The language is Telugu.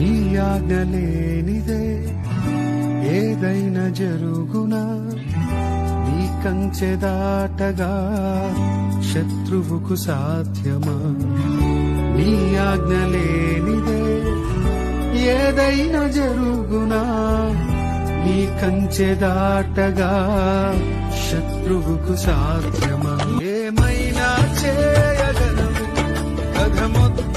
నీ ఆజ్ఞ లేనిదే ఏదైనా జరుగునా, నీ కంచె దాటగా శత్రువుకు సాధ్యమా? నీ ఆజ్ఞ లేనిదే ఏదైనా జరుగునా, నీ కంచె దాటగా శత్రువుకు సాధ్యమా? ఏమైనా చేయగలవు కథ మొత్తం